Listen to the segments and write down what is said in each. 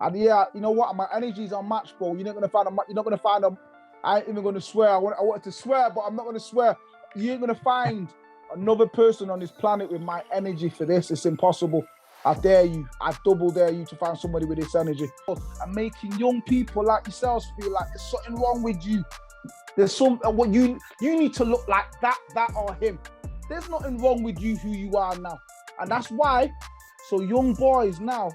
And yeah, you know what? My energy is unmatched, bro. You're not gonna find you're not gonna find them. I ain't even gonna swear. I wanted to swear, but I'm not gonna swear. You ain't gonna find another person on this planet with my energy for this. It's impossible. I dare you. I double dare you to find somebody with this energy. I'm making young people like yourselves feel like there's something wrong with you. There's some what you need to look like that or him. There's nothing wrong with you who you are now, and that's why. So young boys now,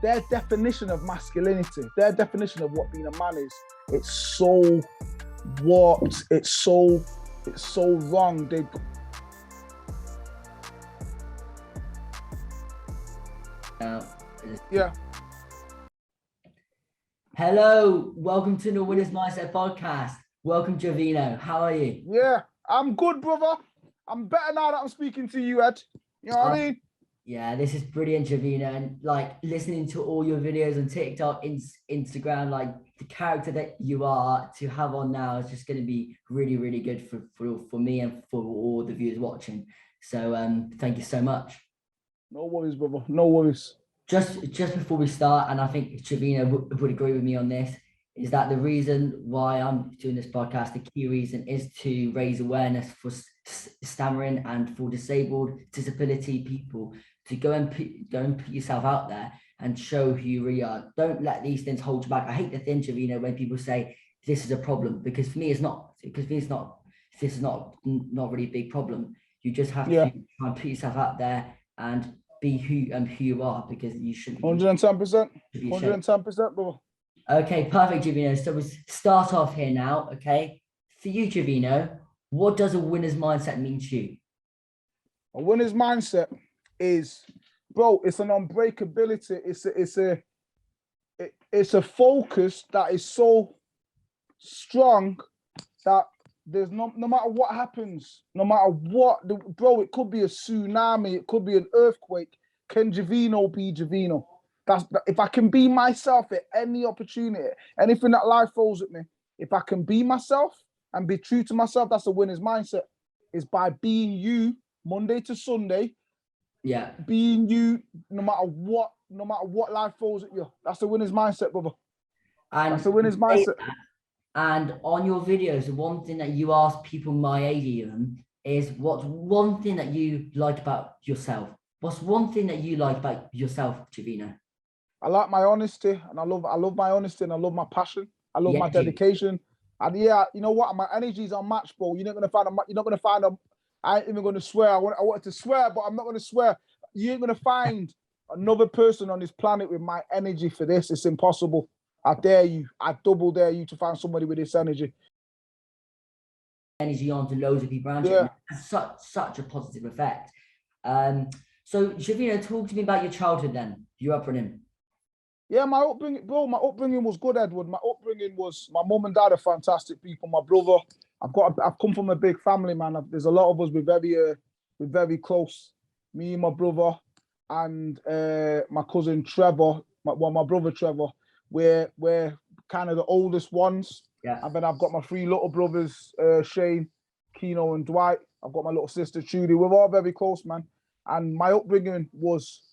their definition of masculinity, their definition of what being a man is, it's so warped, it's so wrong. Yeah. Hello, welcome to the Winners Mindset podcast. Welcome, Javeno. How are you? Yeah, I'm good, brother. I'm better now that I'm speaking to you, Ed. You know what I mean? Yeah, this is brilliant, Javeno. And like listening to all your videos on TikTok, Instagram, like the character that you are to have on now is just going to be really, really good for me and for all the viewers watching. So thank you so much. No worries, brother. No worries. Just before we start, and I think Javeno would agree with me on this, is that the reason why I'm doing this podcast, the key reason is to raise awareness for stammering and for disabled disability people to go and put yourself out there and show who you really are. Don't let these things hold you back. I hate the thing, Javeno, when people say this is a problem, because for me it's not. Because for me it's not. This is not really a big problem. You just have to try and put yourself out there and be who you are, because you should 110%. 110%, brother. Okay, perfect, Javeno. So we start off here now. Okay, for you, Javeno, what does a winner's mindset mean to you? A winner's mindset is, bro, it's an unbreakability. It's a focus that is so strong that there's no matter what happens, no matter what, bro, it could be a tsunami, it could be an earthquake. Can Javeno be Javeno? If I can be myself at any opportunity, anything that life throws at me, if I can be myself and be true to myself, that's a winner's mindset. It's by being you Monday to Sunday. Yeah. Being you no matter what life throws at you. That's the winner's mindset, brother. And that's the winner's mindset. And on your videos, the one thing that you ask people my age even is, what's one thing that you like about yourself? What's one thing that you like about yourself, Javeno? I like my honesty, and I love my honesty, and I love my passion. I love my dedication. And yeah, you know what? My energy is unmatched, bro. You're not gonna find them. I ain't even gonna swear. I wanted to swear, but I'm not gonna swear. You ain't gonna find another person on this planet with my energy for this. It's impossible. I dare you. I double dare you to find somebody with this energy. Energy onto loads of people around you. And it has such a positive effect. So Javeno, talk to me about your childhood then, your upbringing. Yeah, my upbringing was good, Edward. My upbringing was, my mum and dad are fantastic people. My brother, I've come from a big family, man. There's a lot of us. We're very close. Me and my brother and my cousin Trevor, my brother Trevor. We're kind of the oldest ones. Yeah. And then I've got my three little brothers, Shane, Keno, and Dwight. I've got my little sister Trudy. We're all very close, man. And my upbringing was,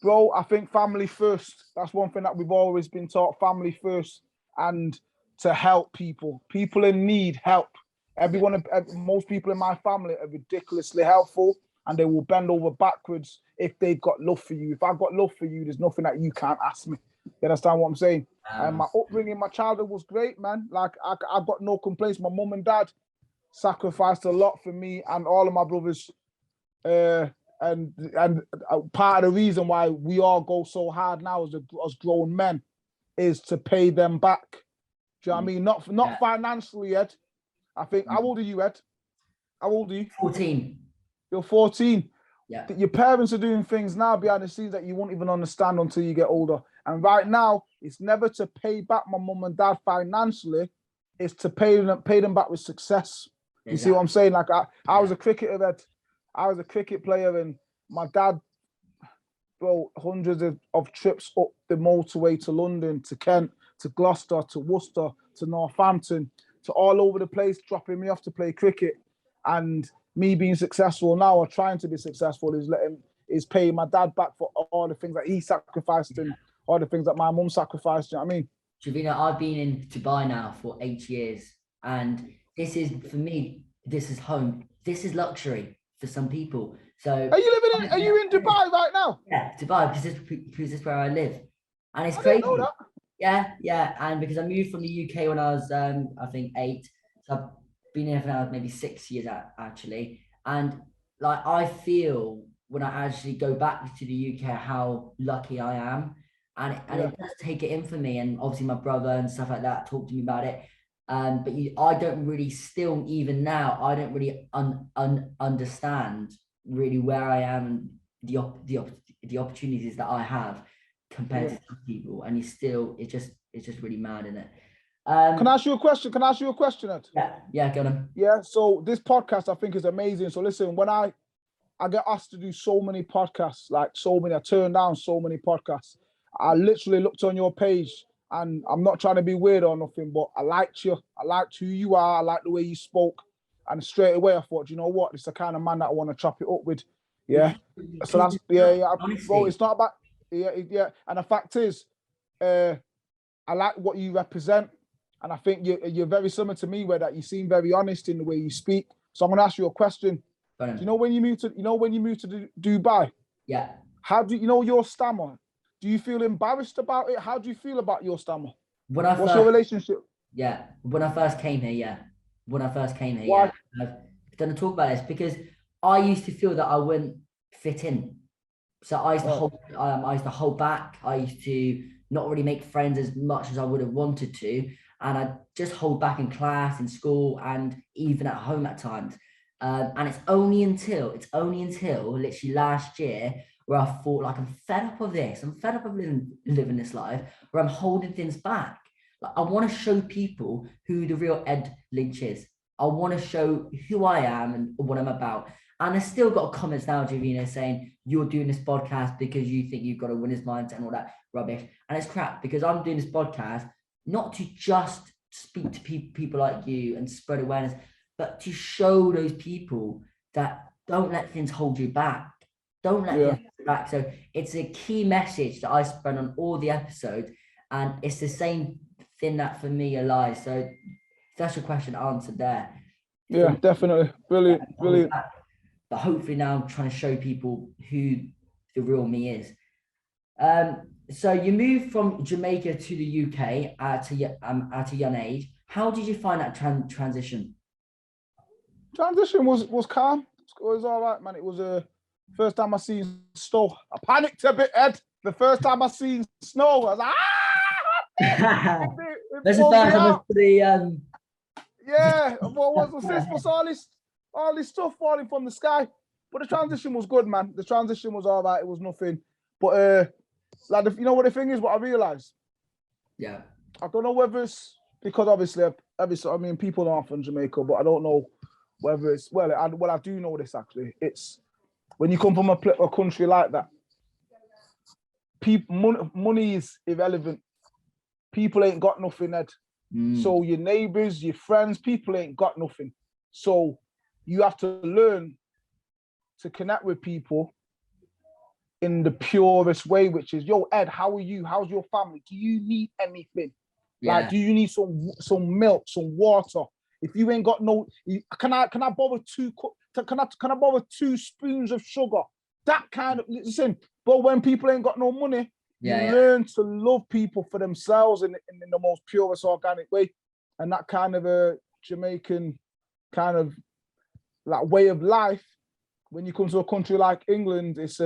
bro, I think family first. That's one thing that we've always been taught, family first, and to help people. People in need, help. Most people in my family are ridiculously helpful, and they will bend over backwards if they've got love for you. If I've got love for you, there's nothing that you can't ask me. You understand what I'm saying? And my upbringing, my childhood was great, man. Like, I got no complaints. My mum and dad sacrificed a lot for me and all of my brothers. And part of the reason why we all go so hard now as grown men is to pay them back. Do you know what I mean? Not financially, Ed. I think, how old are you, Ed? How old are you? 14. You're 14. Yeah. Your parents are doing things now behind the scenes that you won't even understand until you get older. And right now, it's never to pay back my mum and dad financially. It's to pay them back with success. You see what I'm saying? Like, I was a cricketer, Ed. I was a cricket player, and my dad, bro, hundreds of trips up the motorway to London, to Kent, to Gloucester, to Worcester, to Northampton, to all over the place, dropping me off to play cricket. And me being successful now, or trying to be successful, is paying my dad back for all the things that he sacrificed and all the things that my mum sacrificed. You know what I mean? Javeno, I've been in Dubai now for 8 years, and this is, for me, this is home. This is luxury for some people. So Are you in Dubai right now? Yeah, Dubai, because this is where I live. And it's I crazy. didn't know that. Yeah. And because I moved from the UK when I was, I think 8. So I've been here for now maybe 6 years actually. And like, I feel when I actually go back to the UK, how lucky I am. And it does take it in for me. And obviously my brother and stuff like that talk to me about it. But I don't really, still even now, I don't really understand really where I am and the opportunities that I have compared to some people. And it's just really mad, isn't it? Can I ask you a question? Ed? Yeah, go on. Yeah. So this podcast I think is amazing. So listen, when I get asked to do so many podcasts, I turn down so many podcasts. I literally looked on your page, and I'm not trying to be weird or nothing, but I liked you. I liked who you are. I liked the way you spoke. And straight away I thought, you know what? It's the kind of man that I want to chop it up with. Yeah. So that's bro, it's not about yeah. And the fact is, I like what you represent. And I think you're very similar to me, where that you seem very honest in the way you speak. So I'm gonna ask you a question. Do you know when you moved to Dubai? Yeah. How do you know your stammer? Do you feel embarrassed about it? How do you feel about your stammer? What's your relationship? Yeah. When I first came here, yeah. Why? I've done a talk about this because I used to feel that I wouldn't fit in. So I used to hold back. I used to not really make friends as much as I would have wanted to. And I just hold back in class, in school, and even at home at times. And it's only until literally last year where I thought, like, I'm fed up of this. I'm fed up of living this life where I'm holding things back. Like, I want to show people who the real Ed Lynch is. I want to show who I am and what I'm about. And I still got comments now, Javeno, saying you're doing this podcast because you think you've got a winner's mindset and all that rubbish. And it's crap, because I'm doing this podcast not to just speak to people like you and spread awareness, but to show those people that don't let things hold you back. Don't let things hold you back. So it's a key message that I spread on all the episodes. And it's the same thing that for me lies. So that's your question answered there. Yeah, definitely. Brilliant. But hopefully now I'm trying to show people who the real me is. So you moved from Jamaica to the UK at a young age. How did you find that transition? Transition was calm. It was all right, man. It was first time I seen snow. I panicked a bit, Ed. The first time I seen snow, I was like, ah! That's the first time for the Yeah, what was this? What's all this stuff falling from the sky? But the transition was good, man. The transition was all right. It was nothing. But you know what the thing is? What I realized. Yeah. I don't know whether it's because obviously, I mean, people aren't from Jamaica, but I don't know whether it's I do know this actually. It's when you come from a country like that, money is irrelevant. People ain't got nothing, Ed. So your neighbors, your friends, people ain't got nothing. So you have to learn to connect with people in the purest way, which is, yo, Ed, how are you? How's your family? Do you need anything? Yeah. Like, do you need some milk, some water? If you ain't got can I borrow two spoons of sugar? That kind of, listen, but when people ain't got no money, you learn to love people for themselves in the most purest organic way. And that kind of a Jamaican kind of like way of life, when you come to a country like England, it's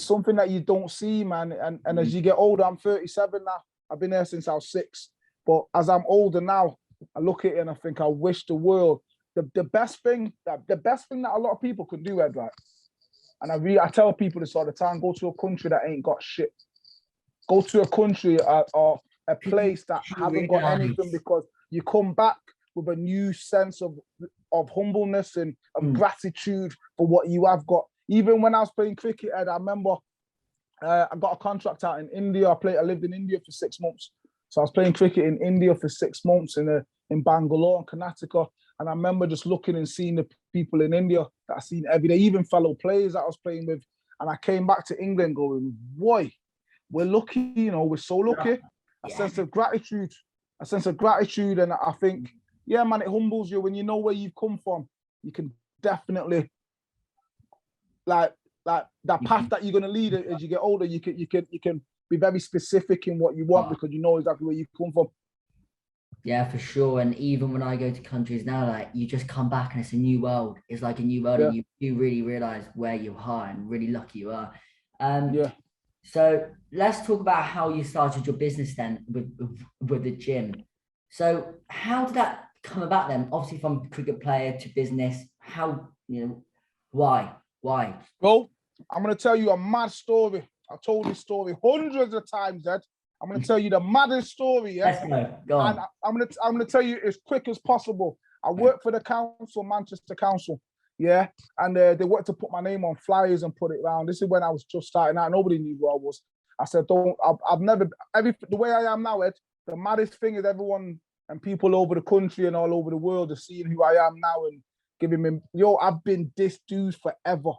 something that you don't see, man. And as you get older, I'm 37 now. I've been there since I was 6. But as I'm older now, I look at it and I think I wish the world, the best thing that a lot of people can do, Ed, right? And I tell people this all the time: go to a country that ain't got shit. Go to a country or a place that hasn't got anything, because you come back with a new sense of humbleness and of gratitude for what you have got. Even when I was playing cricket, Ed, I remember I got a contract out in India. I lived in India for 6 months. So I was playing cricket in India for 6 months in Bangalore and Karnataka. And I remember just looking and seeing the people in India that I seen every day, even fellow players that I was playing with. And I came back to England going, boy, we're lucky, you know, we're so lucky. A sense of gratitude, and I think, yeah, man, it humbles you when you know where you've come from. You can definitely like that path that you're gonna lead as you get older. You can be very specific in what you want because you know exactly where you come from. Yeah, for sure. And even when I go to countries now, like you just come back and it's a new world. It's like a new world, and you really realize where you are and really lucky you are. So let's talk about how you started your business then with the gym. So how did that come about then? Obviously from cricket player to business. How, you know, why? Bro, I'm gonna tell you a mad story. I told this story hundreds of times, Ed. I'm gonna tell you the maddest story, yeah. Let's go. Go on. And I'm gonna tell you as quick as possible. I work for the council, Manchester Council, yeah, and they wanted to put my name on flyers and put it around. This is when I was just starting out. Nobody knew who I was. I said, I've never, the way I am now, Ed, the maddest thing is everyone and people over the country and all over the world are seeing who I am now and giving me, yo, I've been this dude forever.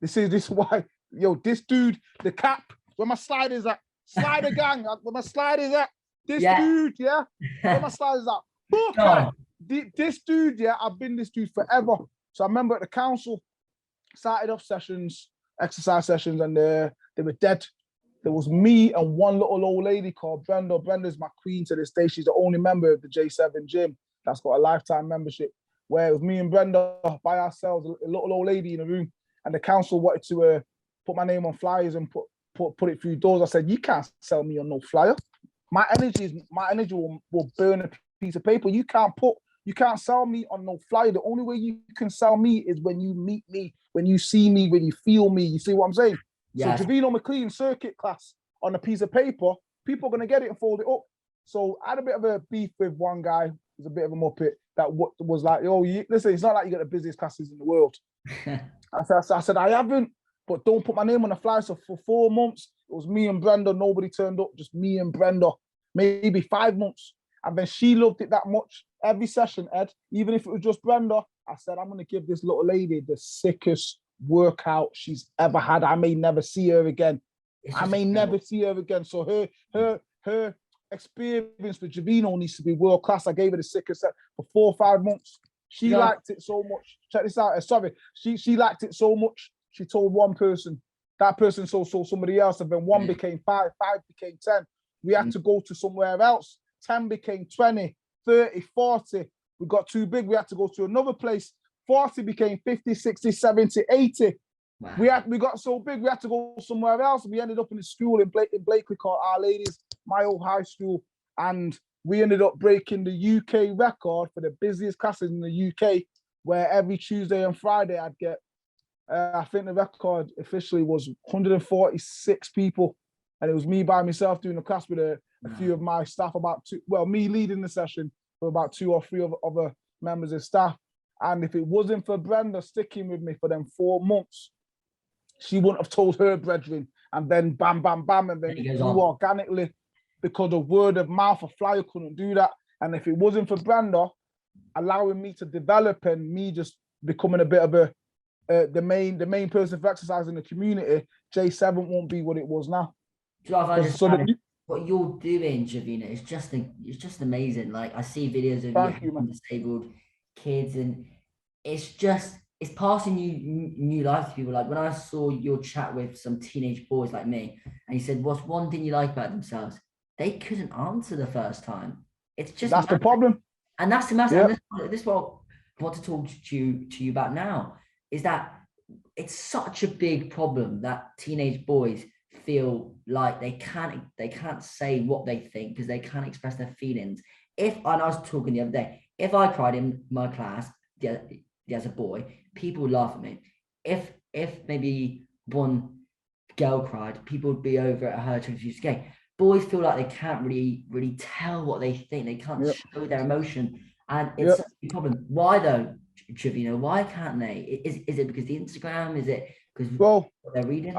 This is why, yo, this dude, the cap, where my sliders at, slider gang, where my sliders at, this dude, yeah, where my sliders at. This dude, yeah, I've been this dude forever. So I remember at the council, started off sessions, exercise sessions, and they were dead. There was me and one little old lady called Brenda. Brenda's my queen to this day. She's the only member of the J7 gym that's got a lifetime membership, where it was me and Brenda by ourselves, a little old lady in a room. And the council wanted to put my name on flyers and put it through doors. I said, you can't sell me on no flyer. My energy will burn a piece of paper. You can't sell me on no flyer. The only way you can sell me is when you meet me, when you see me, when you feel me. You see what I'm saying? Yes. So Javeno Mclean circuit class on a piece of paper, people are going to get it and fold it up. So I had a bit of a beef with one guy who's a bit of a muppet that was like, oh, listen, it's not like you get the busiest classes in the world. I said, I haven't, but don't put my name on the flyer. So for 4 months, it was me and Brenda. Nobody turned up, just me and Brenda. Maybe 5 months. And then she loved it that much. Every session, Ed, even if it was just Brenda, I said, I'm going to give this little lady the sickest workout she's ever had. I may never see her again. So her experience with Javeno needs to be world class. I gave her the sickest set for 4 or 5 months. She liked it so much. Check this out. Sorry. She liked it so much. She told one person. That person saw somebody else. And then 1 became 5, 5 became 10. We had to go to somewhere else. 10 became 20, 30, 40. We got too big. We had to go to another place. 40 became 50, 60, 70, 80. Wow. We got so big, we had to go somewhere else. We ended up in a school in Blakely called Our Ladies, my old high school. And we ended up breaking the UK record for the busiest classes in the UK, where every Tuesday and Friday I'd get, I think the record officially was 146 people. And it was me by myself doing the class with a few of my staff, me leading the session with about 2 or 3 other members of staff. And if it wasn't for Brenda sticking with me for them 4 months, she wouldn't have told her brethren. And then bam, bam, bam. And then it grew organically because of word of mouth. A flyer couldn't do that. And if it wasn't for Brenda allowing me to develop and me just becoming a bit of the main person for exercise in the community, J7 won't be what it was now. What you're doing, Javeno, is just amazing. Like I see videos of you disabled kids, and it's passing new life to people. Like when I saw your chat with some teenage boys like me, and you said, "What's one thing you like about themselves?" They couldn't answer the first time. It's just that's the problem, and that's the massive. Yep. This is what I want to talk to you about now. Is that it's such a big problem that teenage boys feel like they can't say what they think because they can't express their feelings. And I was talking the other day, if I cried in my class as a boy, people would laugh at me. If maybe one girl cried, people would be over at her to refuse gay. Boys feel like they can't really tell what they think. They can't show their emotion, and it's such a problem. Why though, Javeno? Why can't they? Is it because the Instagram? Is it because they're reading?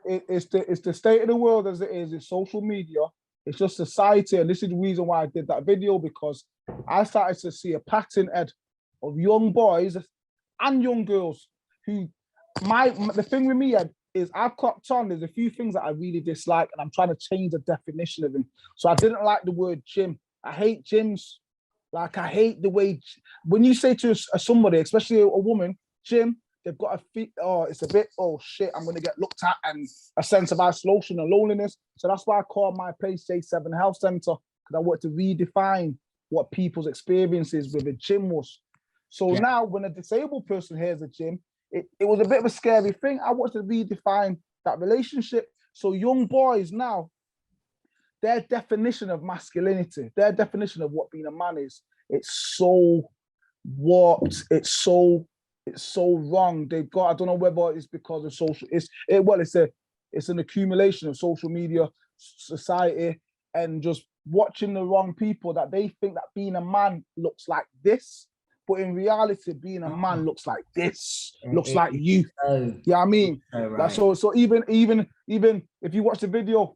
It's the state of the world as it is. It's social media. It's just society, and this is the reason why I did that video, because I started to see a pattern, Ed, of young boys and young girls who the thing with me, Ed, is I've clocked on. There's a few things that I really dislike, and I'm trying to change the definition of them. So I didn't like the word gym. I hate gyms. Like I hate the way when you say to somebody, especially a woman, gym, they've got a feel. Oh, it's a bit. Oh shit, I'm gonna get looked at, and a sense of isolation and loneliness. So that's why I call my place J7 Health Center, because I want to redefine what people's experiences with a gym was. So now, when a disabled person hears a gym, it was a bit of a scary thing. I want to redefine that relationship. So young boys now, their definition of masculinity, their definition of what being a man is, it's so warped. It's so wrong. They've got, I don't know whether it's because of social, it's an accumulation of social media, society, and just watching the wrong people, that they think that being a man looks like this. But in reality, being a man looks like this, looks like you. Yeah, I mean, right. So even if you watch the video,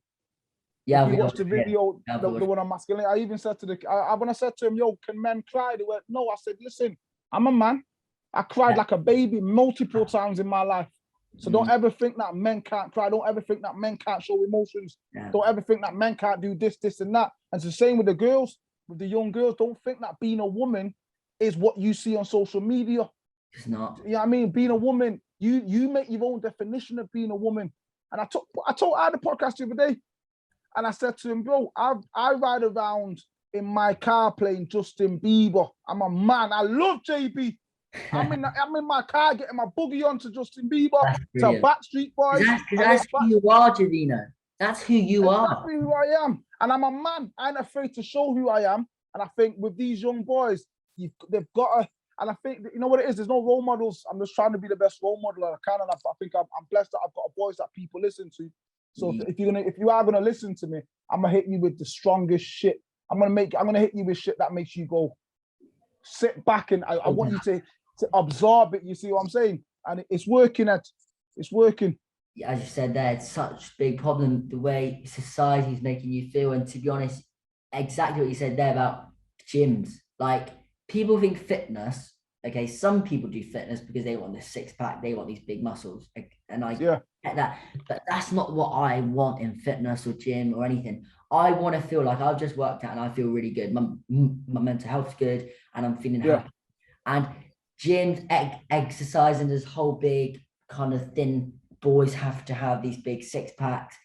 the one on masculinity, I even said to when I said to him, yo, can men cry? They went, no. I said, listen, I'm a man. I cried like a baby multiple times in my life. So don't ever think that men can't cry. Don't ever think that men can't show emotions. Don't ever think that men can't do this, this, and that. And it's the same with the girls, with the young girls. Don't think that being a woman is what you see on social media. It's not. Yeah, you know what I mean, being a woman, you make your own definition of being a woman. And I had a podcast the other day, and I said to him, bro, I ride around in my car playing Justin Bieber. I'm a man. I love JB. I'm in my car getting my boogie on to Justin Bieber, to Backstreet Boys. That's who you are, Javeno. That's who you are. That's exactly who I am. And I'm a man. I ain't afraid to show who I am. And I think with these young boys, they've got to, and I think, you know what it is, there's no role models. I'm just trying to be the best role model I can, and I think I'm blessed that I've got a voice that people listen to. So if you are gonna listen to me, I'm gonna hit you with the strongest shit. I'm gonna hit you with shit that makes you go sit back, and I want you to absorb it. You see what I'm saying? And it's working. It's working. As you said there, it's such a big problem, the way society is making you feel. And to be honest, exactly what you said there about gyms. Like, people think fitness, okay, some people do fitness because they want this six-pack, they want these big muscles. And I get that. But that's not what I want in fitness or gym or anything. I want to feel like I've just worked out and I feel really good. My mental health's good and I'm feeling happy. And gyms, exercising, this whole big kind of thin, boys have to have these big six-packs.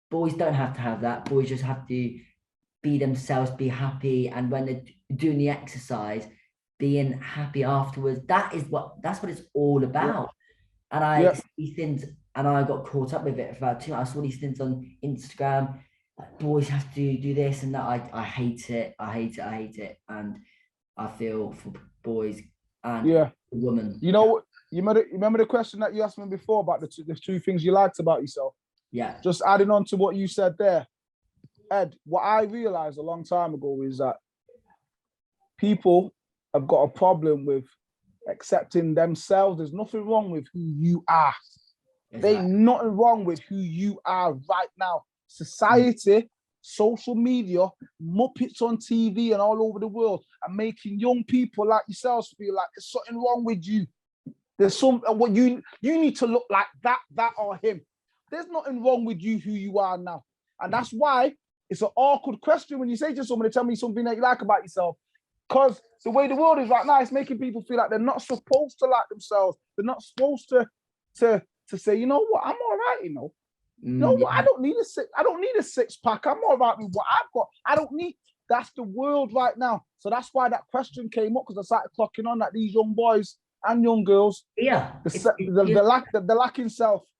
Boys don't have to have that. Boys just have to be themselves, be happy. And when they're doing the exercise, being happy afterwards, that's what it's all about. And I see these things, and I got caught up with it for about 2 months. I saw these things on Instagram, like boys have to do this and that. I hate it. I hate it. And I feel for boys and women. You know, you remember the question that you asked me before about the two things you liked about yourself? Yeah. Just adding on to what you said there, Ed, what I realized a long time ago is that people have got a problem with accepting themselves. There's nothing wrong with who you are. Exactly. There's nothing wrong with who you are right now. Society, social media, Muppets on TV and all over the world are making young people like yourselves feel like there's something wrong with you. There's what you need to look like that or him. There's nothing wrong with you, who you are now. And that's why it's an awkward question when you say to somebody, tell me something that you like about yourself. Because the way the world is right now, it's making people feel like they're not supposed to like themselves. They're not supposed to say, you know what, I'm all right, you know. No, I don't need a six-pack. I'm all right with what I've got. I don't need. That's the world right now. So that's why that question came up, because I started clocking on that these young boys and young girls, the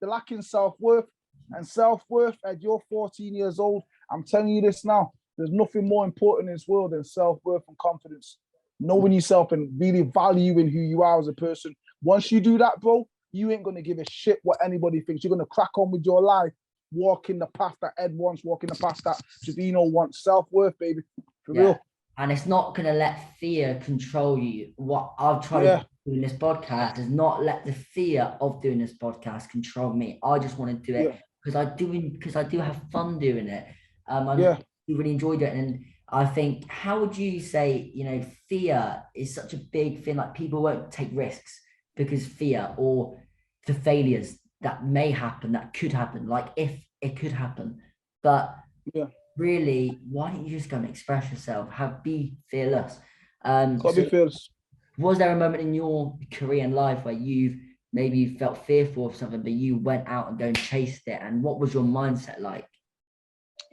lacking self-worth and self-worth. Ed, you're 14 years old. I'm telling you this now. There's nothing more important in this world than self-worth and confidence. Knowing yourself and really valuing who you are as a person. Once you do that, bro, you ain't going to give a shit what anybody thinks. You're going to crack on with your life, walk in the path that Ed wants, walk in the path that Javeno wants. Self-worth, baby. For real. And it's not going to let fear control you. What I've tried to do in this podcast is not let the fear of doing this podcast control me. I just want to do it because I do have fun doing it. I really enjoyed it. And I think, how would you say, you know, fear is such a big thing, like people won't take risks because fear, or the failures, that may happen, that could happen, like if it could happen. But Yeah, really, why don't you just go and express yourself? Be fearless. gotta So be fearless. was there a moment in your career and life where you've maybe felt fearful of something, but you went out and go and chased it? And what was your mindset like?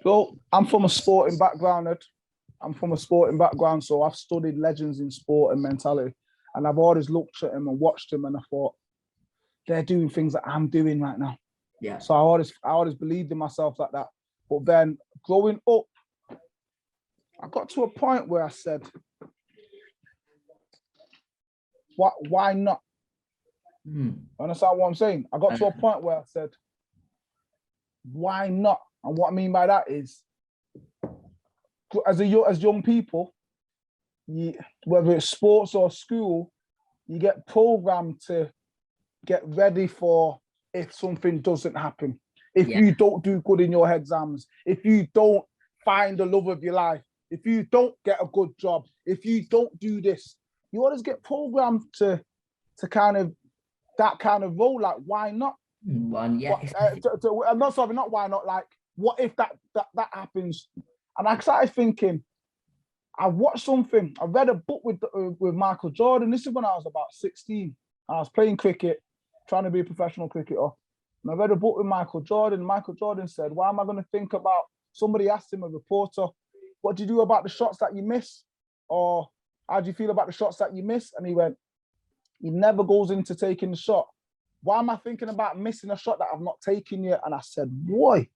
So I'm from a sporting background, Ed. I'm from a sporting background, so I've studied legends in sport and mentality. And I've always looked at them and watched them and I thought, they're doing things that I'm doing right now. Yeah. So I always believed in myself like that. But then growing up, I got to a point where I said, why not? Understand what I'm saying? I got to a point where I said, why not? And what I mean by that is, as young people, whether it's sports or school, you get programmed to get ready for if something doesn't happen. If you don't do good in your exams, if you don't find the love of your life, if you don't get a good job, if you don't do this, you always get programmed to kind of that kind of role. Like, why not? One, yeah. I'm not sorry, not why not. Like, what if that happens? And I started thinking, I watched something. I read a book with Michael Jordan. This is when I was about 16. I was playing cricket, trying to be a professional cricketer. And I read a book with Michael Jordan. Michael Jordan said, why am I going to think about, somebody asked him, a reporter, what do you do about the shots that you miss? Or how do you feel about the shots that you miss? And he went, he never goes into taking the shot. Why am I thinking about missing a shot that I've not taken yet? And I said, boy,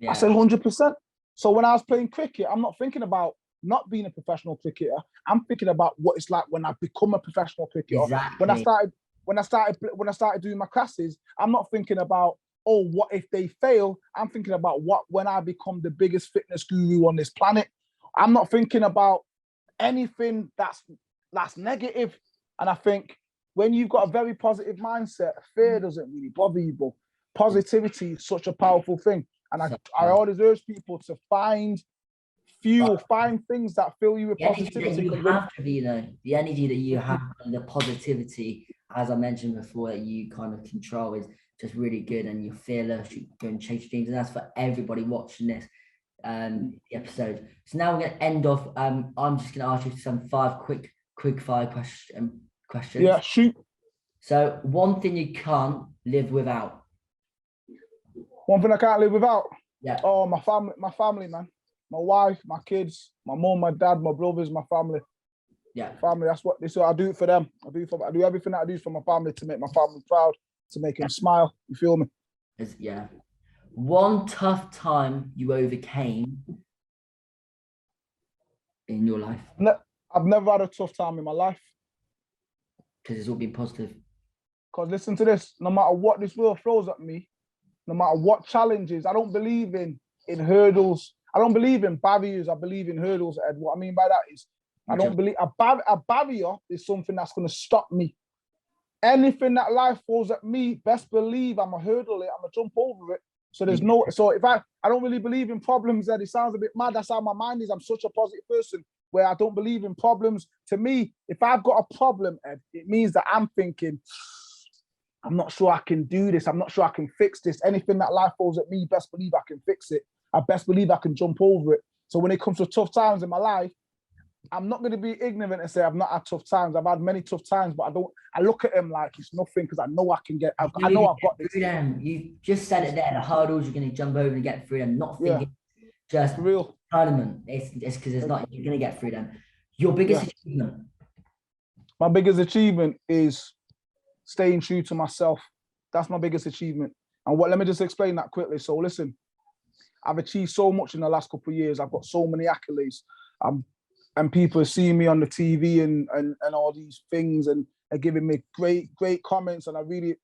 I said 100%. So when I was playing cricket, I'm not thinking about not being a professional cricketer. I'm thinking about what it's like when I become a professional cricketer. Exactly. When I started doing my classes, I'm not thinking about, oh, what if they fail? I'm thinking about when I become the biggest fitness guru on this planet. I'm not thinking about anything that's negative. And I think when you've got a very positive mindset, fear doesn't really bother you, but positivity is such a powerful thing. And I always urge people to find things that fill you with positivity. The energy that you have and the positivity, as I mentioned before, that you kind of control is just really good, and you're fearless, you go and chase dreams, and that's for everybody watching this episode. So now we're going to end off. I'm just going to ask you some quick fire questions. Yeah, shoot. So one thing you can't live without. One thing I can't live without. Yeah. Oh, my family, man. My wife, my kids, my mom, my dad, my brothers, my family. Yeah. Family, that's what I do it for them. I do everything that I do for my family to make my family proud, to make them smile. You feel me? Yeah. One tough time you overcame in your life? I've never had a tough time in my life. Because it's all been positive. Because listen to this, no matter what this world throws at me, no matter what challenges, I don't believe in hurdles. I don't believe in barriers. I believe in hurdles, Ed. What I mean by that is, I don't believe a barrier is something that's going to stop me. Anything that life throws at me, best believe I'm a hurdle it. I'm a jump over it. So there's so if I don't really believe in problems, Ed. It sounds a bit mad. That's how my mind is. I'm such a positive person where I don't believe in problems. To me, if I've got a problem, Ed, it means that I'm thinking, I'm not sure I can do this. I'm not sure I can fix this. Anything that life throws at me, best believe I can fix it. I best believe I can jump over it. So when it comes to tough times in my life, I'm not going to be ignorant and say I've not had tough times. I've had many tough times, but I look at them like it's nothing because I know I can get, I know I've got this. Them. You just said it there, the hurdles you're going to jump over and get through them, not thinking just real tournament. It's because it's not, you're going to get through them. Your biggest achievement? My biggest achievement is staying true to myself. That's my biggest achievement. And let me just explain that quickly. So listen, I've achieved so much in the last couple of years. I've got so many accolades. And people are seeing me on the TV and all these things and are giving me great comments. And I really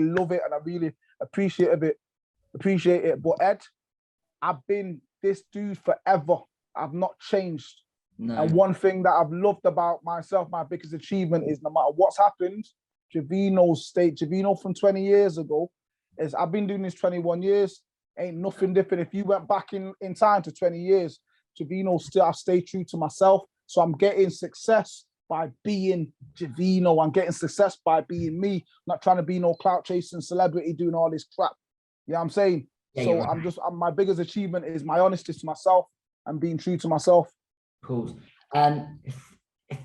love it and I really appreciate it. But Ed, I've been this dude forever. I've not changed. No. And one thing that I've loved about myself, my biggest achievement is no matter what's happened, Javeno from 20 years ago, is I've been doing this 21 years. Ain't nothing different. If you went back in time to 20 years, Javeno still, I've stayed true to myself. So I'm getting success by being Javeno and getting success by being me, not trying to be no clout chasing celebrity doing all this crap. You know what I'm saying? Yeah, So my biggest achievement is my honesty to myself and being true to myself. Cool.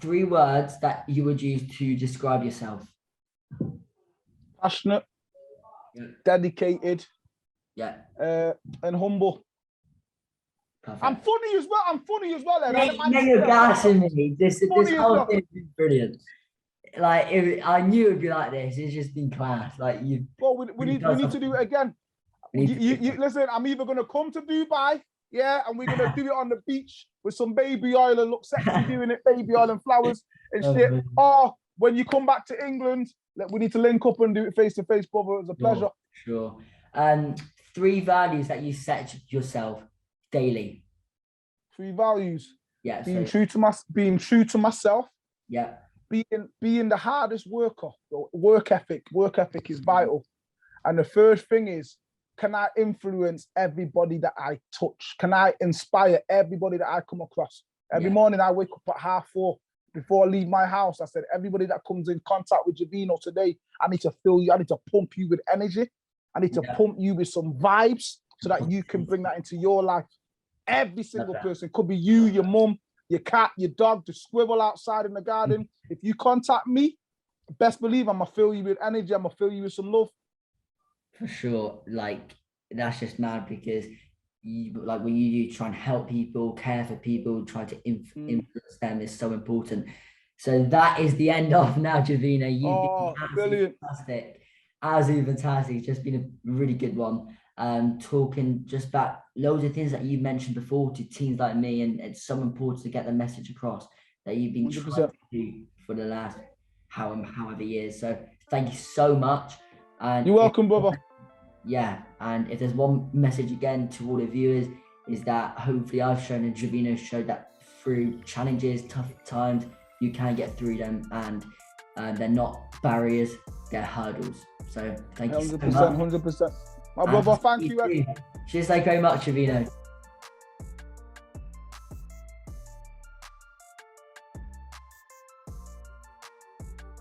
3 words that you would use to describe yourself. Passionate, dedicated, and humble. Perfect. I'm funny as well. You're gassing me. This whole thing is brilliant. Like, I knew it'd be like this. It's just been class. Like, you. Well, we need to do it again. You listen. I'm either gonna come to Dubai, and we're gonna do it on the beach with some baby oil and look sexy doing it, baby oil and flowers and shit. Or when you come back to England, we need to link up and do it face to face, brother. It was a pleasure. Sure. 3 values that you set yourself daily. 3 values. Yeah. Being true to myself. Yeah. Being the hardest worker. Work ethic is vital. And the first thing is, can I influence everybody that I touch? Can I inspire everybody that I come across? Every morning I wake up at 4:30 before I leave my house. I said, everybody that comes in contact with Javeno today, I need to fill you. I need to pump you with energy. I need to pump you with some vibes so that you can bring that into your life. Every single person. Could be you, your mum, your cat, your dog, the squirrel outside in the garden. If you contact me, best believe I'm gonna fill you with energy. I'm gonna fill you with some love. For sure. Like, that's just mad because when you try and help people, care for people, try to influence them is so important. So that is the end of now, Javeno. You've been brilliant. Fantastic. Absolutely fantastic. It's just been a really good one. Talking just about loads of things that you mentioned before to teens like me, and it's so important to get the message across that you've been 100%. Trying to do for the last however years. So thank you so much. And you're welcome, brother. Yeah, and if there's one message again to all the viewers, is that hopefully I've shown and Javeno showed that through challenges, tough times, you can get through them, and they're not barriers, they're hurdles. So thank you so much. 100%. My brother, thank you. Cheers, thank you very much, Javeno.